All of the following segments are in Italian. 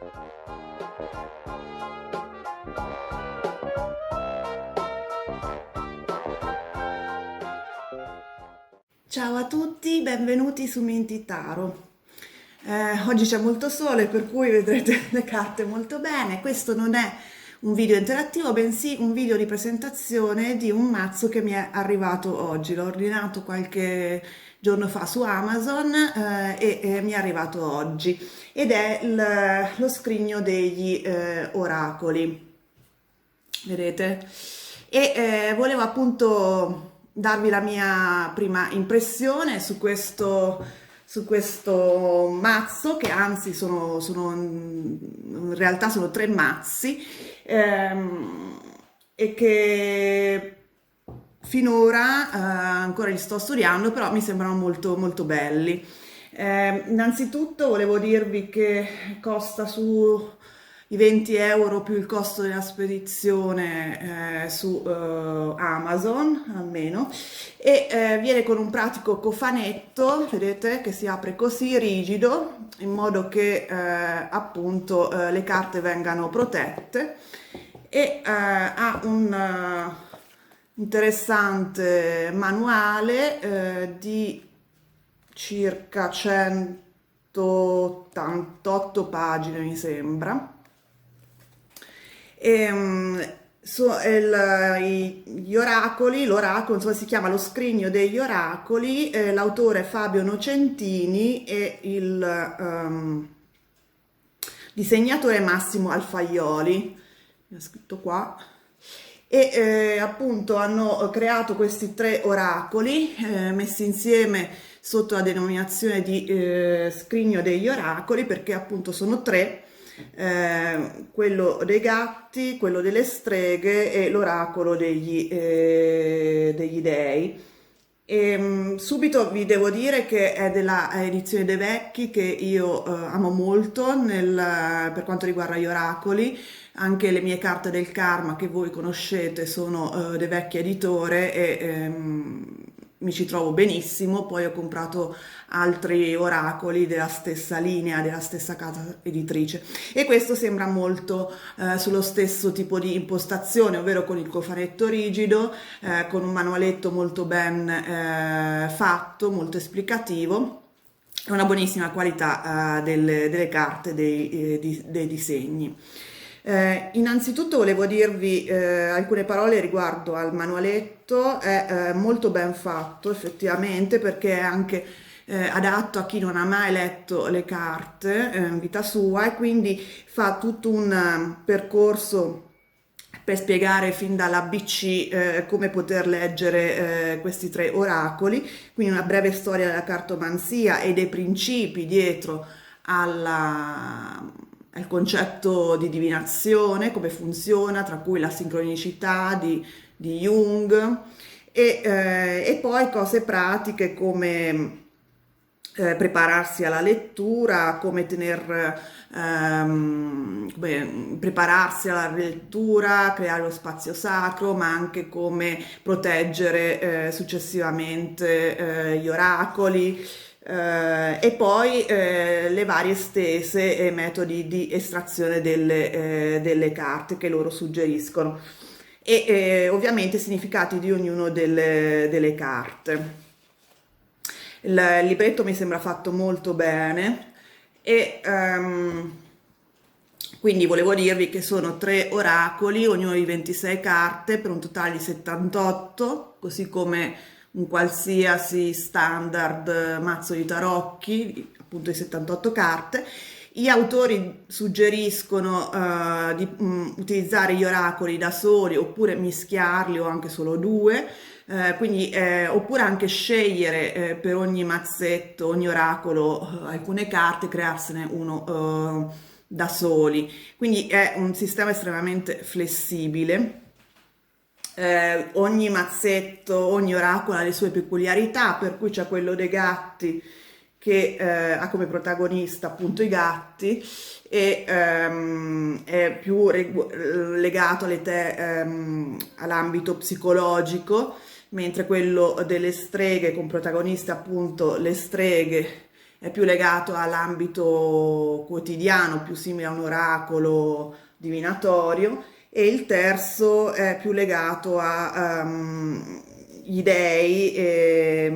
Ciao a tutti, benvenuti su Minty Taro. Oggi c'è molto sole, per cui vedrete le carte molto bene. Questo non è un video interattivo, bensì un video di presentazione di un mazzo che mi è arrivato oggi. L'ho ordinato qualche giorno fa su Amazon e mi è arrivato oggi ed è lo scrigno degli oracoli, vedete? Volevo appunto darvi la mia prima impressione su questo mazzo, che anzi in realtà sono tre mazzi, e che finora ancora li sto studiando, però mi sembrano molto, molto belli. Innanzitutto volevo dirvi che costa su i 20 euro più il costo della spedizione su Amazon almeno, e viene con un pratico cofanetto, vedete, che si apre così rigido in modo che appunto le carte vengano protette, e ha un interessante manuale di circa 188 pagine mi sembra. Gli oracoli, l'oracolo, insomma, si chiama Lo scrigno degli oracoli, l'autore è Fabio Nocentini e il disegnatore è Massimo Alfaioli, mi ha scritto qua. E appunto hanno creato questi tre oracoli messi insieme sotto la denominazione di scrigno degli oracoli, perché appunto sono tre: quello dei gatti, quello delle streghe e l'oracolo degli dei. Subito vi devo dire che è della edizione dei vecchi, che io amo molto per quanto riguarda gli oracoli. Anche le mie carte del karma, che voi conoscete, sono dei vecchi editore, e mi ci trovo benissimo. Poi ho comprato altri oracoli della stessa linea, della stessa casa editrice, e questo sembra molto sullo stesso tipo di impostazione, ovvero con il cofanetto rigido, con un manualetto molto ben fatto, molto esplicativo, e una buonissima qualità delle carte, dei disegni. Innanzitutto volevo dirvi alcune parole riguardo al manualetto. È molto ben fatto effettivamente, perché è anche adatto a chi non ha mai letto le carte in vita sua, e quindi fa tutto un percorso per spiegare fin dall'ABC come poter leggere questi tre oracoli, quindi una breve storia della cartomanzia e dei principi dietro al concetto di divinazione, come funziona, tra cui la sincronicità di Jung, e poi cose pratiche come prepararsi alla lettura, come prepararsi alla lettura, creare lo spazio sacro, ma anche come proteggere successivamente gli oracoli, e poi le varie stese e metodi di estrazione delle carte che loro suggeriscono, e ovviamente i significati di ognuna delle carte. Il libretto mi sembra fatto molto bene, e quindi volevo dirvi che sono tre oracoli, ognuno di 26 carte, per un totale di 78, così come un qualsiasi standard mazzo di tarocchi, appunto di 78 carte. Gli autori suggeriscono di utilizzare gli oracoli da soli, oppure mischiarli, o anche solo due, oppure anche scegliere per ogni mazzetto, ogni oracolo, alcune carte, crearsene uno da soli. Quindi è un sistema estremamente flessibile. Ogni mazzetto, ogni oracolo ha le sue peculiarità, per cui c'è quello dei gatti che ha come protagonista appunto i gatti, e è più legato all'ambito psicologico, mentre quello delle streghe, con protagonista appunto le streghe, è più legato all'ambito quotidiano, più simile a un oracolo divinatorio, e il terzo è più legato a gli dei,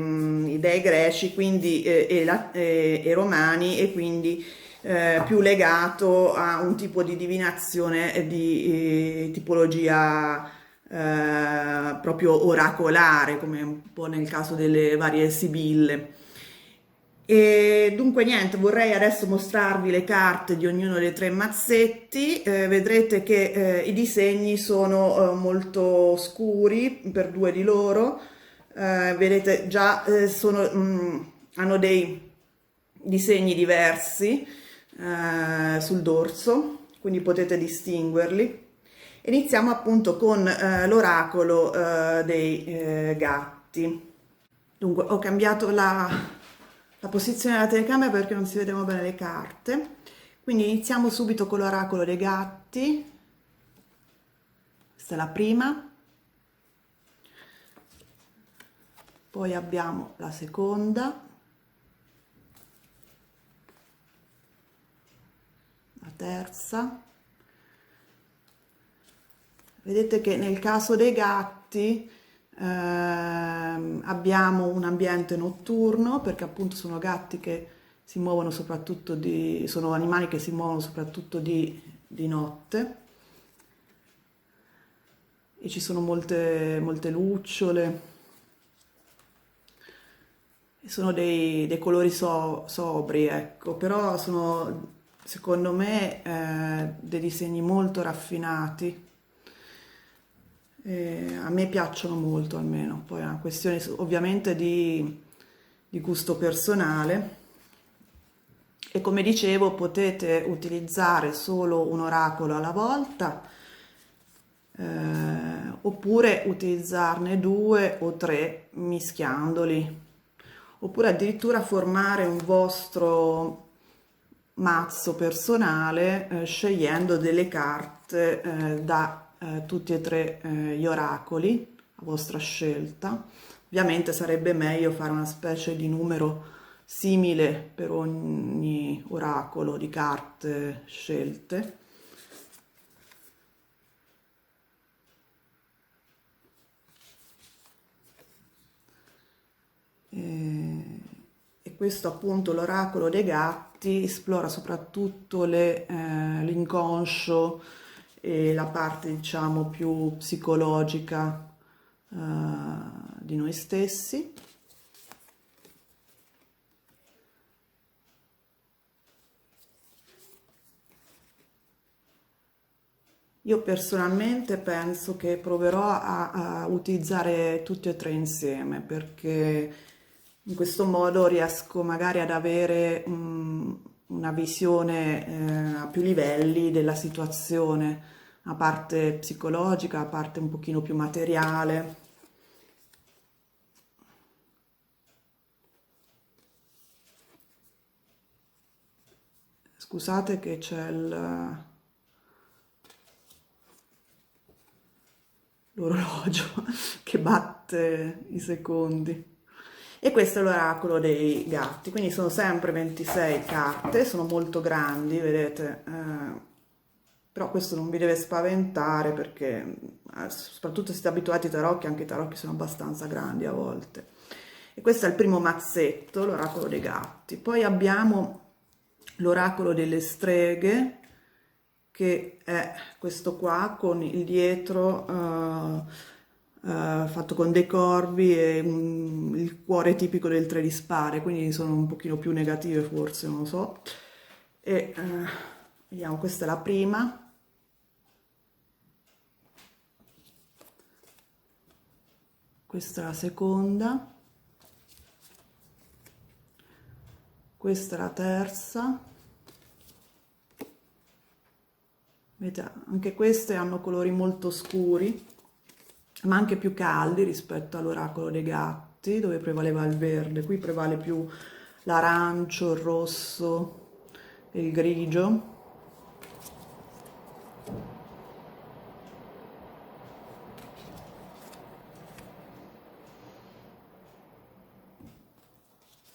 gli dei greci, quindi, e romani, e quindi più legato a un tipo di divinazione e di tipologia proprio oracolare, come un po' nel caso delle varie sibille. E dunque niente, vorrei adesso mostrarvi le carte di ognuno dei tre mazzetti. Vedrete che i disegni sono molto scuri per due di loro. Vedete già hanno dei disegni diversi sul dorso, quindi potete distinguerli. Iniziamo appunto con l'oracolo dei gatti. Dunque, ho cambiato la posizione della telecamera perché non si vedevano bene le carte. Quindi iniziamo subito con l'oracolo dei gatti. Questa è la prima. Poi abbiamo la seconda, la terza. Vedete che nel caso dei gatti abbiamo un ambiente notturno, perché appunto sono gatti che si muovono soprattutto sono animali che si muovono soprattutto di notte, e ci sono molte lucciole, e sono dei colori sobri, ecco, però sono secondo me dei disegni molto raffinati. A me piacciono molto, almeno, poi è una questione ovviamente di gusto personale. E come dicevo, potete utilizzare solo un oracolo alla volta, oppure utilizzarne due o tre mischiandoli, oppure addirittura formare un vostro mazzo personale scegliendo delle carte da tutti e tre gli oracoli a vostra scelta. Ovviamente sarebbe meglio fare una specie di numero simile per ogni oracolo di carte scelte. E questo appunto l'oracolo dei gatti esplora soprattutto l'inconscio e la parte diciamo più psicologica di noi stessi. Io personalmente penso che proverò a utilizzare tutti e tre insieme, perché in questo modo riesco magari ad avere una visione a più livelli della situazione, a parte psicologica, a parte un pochino più materiale. Scusate che c'è l'orologio che batte i secondi. E questo è l'oracolo dei gatti, quindi sono sempre 26 carte, sono molto grandi, vedete, però questo non vi deve spaventare, perché soprattutto se siete abituati ai tarocchi, anche i tarocchi sono abbastanza grandi a volte. E questo è il primo mazzetto, l'oracolo dei gatti. Poi abbiamo l'oracolo delle streghe, che è questo qua con il dietro fatto con dei corvi e il cuore tipico del tre di spade, quindi sono un pochino più negative forse, non lo so. E vediamo, questa è la prima. Questa è la seconda. Questa è la terza. Vedete, anche queste hanno colori molto scuri, ma anche più caldi rispetto all'oracolo dei gatti, dove prevaleva il verde. Qui prevale più l'arancio, il rosso e il grigio.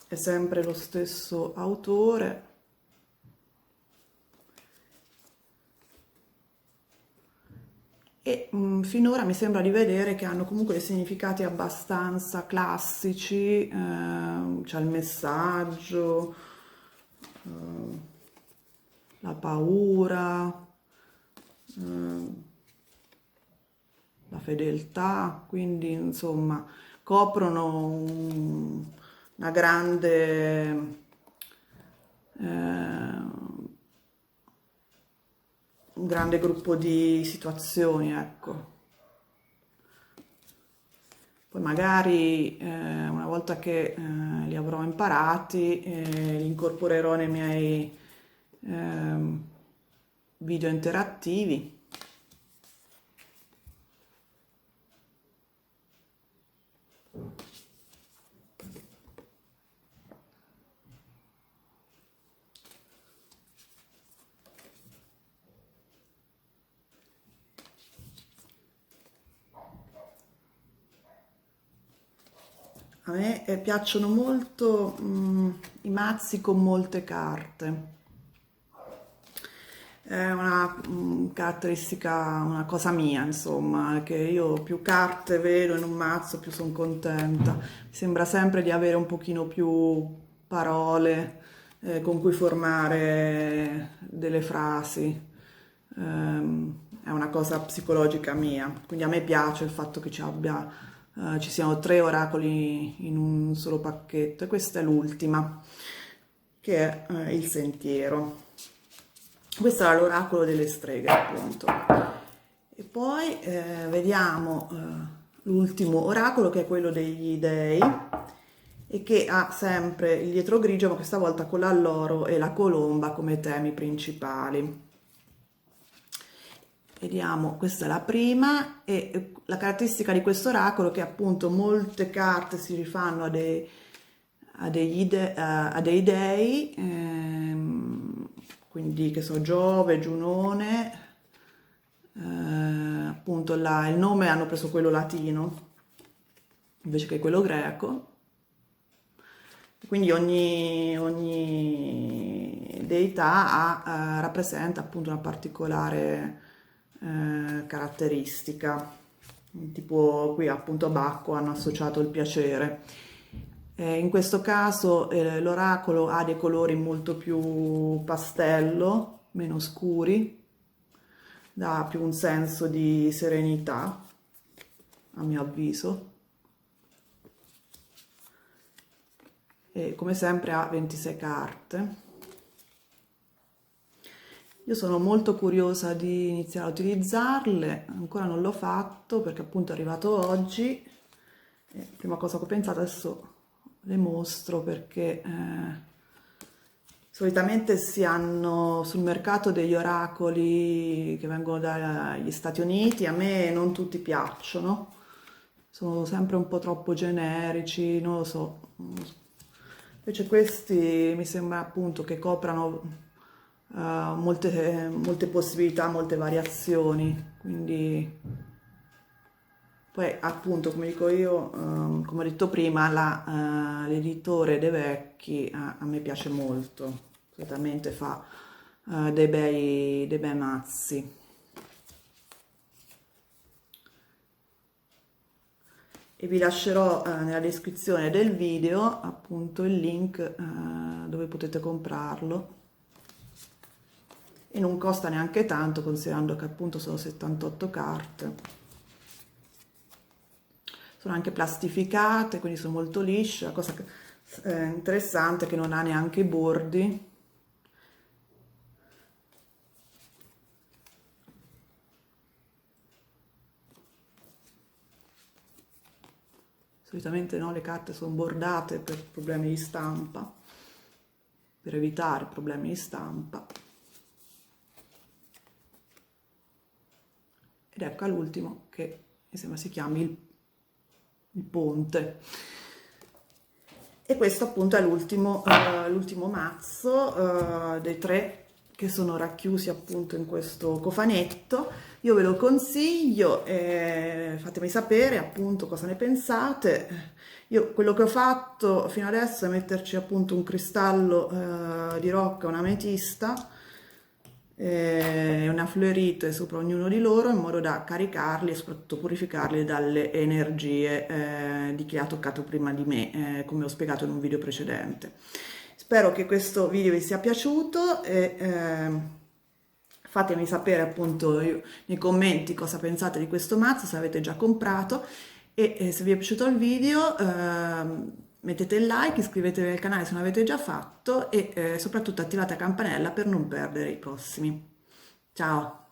E sempre lo stesso autore. E finora mi sembra di vedere che hanno comunque dei significati abbastanza classici, c'è il messaggio, eh, la paura, la fedeltà, quindi insomma coprono una grande, un grande gruppo di situazioni, ecco. Poi magari una volta che li avrò imparati, li incorporerò nei miei video interattivi. A me piacciono molto i mazzi con molte carte. È una caratteristica, una cosa mia, insomma, che io più carte vedo in un mazzo, più sono contenta. Mi sembra sempre di avere un pochino più parole con cui formare delle frasi. È una cosa psicologica mia, quindi a me piace il fatto che ci siano 3 oracoli in un solo pacchetto e questa è l'ultima, che è il sentiero. Questo era l'oracolo delle streghe, appunto. E poi vediamo l'ultimo oracolo, che è quello degli dei, e che ha sempre il dietro grigio, ma questa volta con l'alloro e la colomba come temi principali. Vediamo, questa è la prima, e la caratteristica di questo oracolo è che appunto molte carte si rifanno a dei dei, quindi che so, Giove, Giunone, appunto il nome hanno preso quello latino invece che quello greco, quindi ogni deità rappresenta appunto una particolare caratteristica, tipo qui appunto a Bacco hanno associato il piacere. In questo caso l'oracolo ha dei colori molto più pastello, meno scuri, dà più un senso di serenità, a mio avviso. E come sempre ha 26 carte. Io sono molto curiosa di iniziare a utilizzarle, ancora non l'ho fatto perché appunto è arrivato oggi. Prima cosa che ho pensato, adesso le mostro perché solitamente si hanno sul mercato degli oracoli che vengono dagli Stati Uniti, a me non tutti piacciono, sono sempre un po' troppo generici, non lo so. Invece questi mi sembra appunto che coprano molte possibilità, molte variazioni, quindi poi appunto come dico io, come ho detto prima, l'editore De Vecchi a me piace molto, solitamente fa dei bei mazzi. E vi lascerò nella descrizione del video appunto il link dove potete comprarlo, e non costa neanche tanto considerando che appunto sono 78 carte. Sono anche plastificate, quindi sono molto lisce. La cosa interessante è che non ha neanche i bordi. Solitamente no, le carte sono bordate per problemi di stampa, per evitare problemi di stampa. Ed ecco all'ultimo, che mi sembra si chiami il ponte. E questo appunto è l'ultimo mazzo dei 3 che sono racchiusi appunto in questo cofanetto. Io ve lo consiglio, fatemi sapere appunto cosa ne pensate. Io quello che ho fatto fino adesso è metterci appunto un cristallo di rocca, una ametista e una fluorite sopra ognuno di loro in modo da caricarli e soprattutto purificarli dalle energie di chi ha toccato prima di me, come ho spiegato in un video precedente. Spero che questo video vi sia piaciuto e fatemi sapere appunto nei commenti cosa pensate di questo mazzo, se avete già comprato e se vi è piaciuto il video mettete il like, iscrivetevi al canale se non l'avete già fatto e soprattutto attivate la campanella per non perdere i prossimi. Ciao!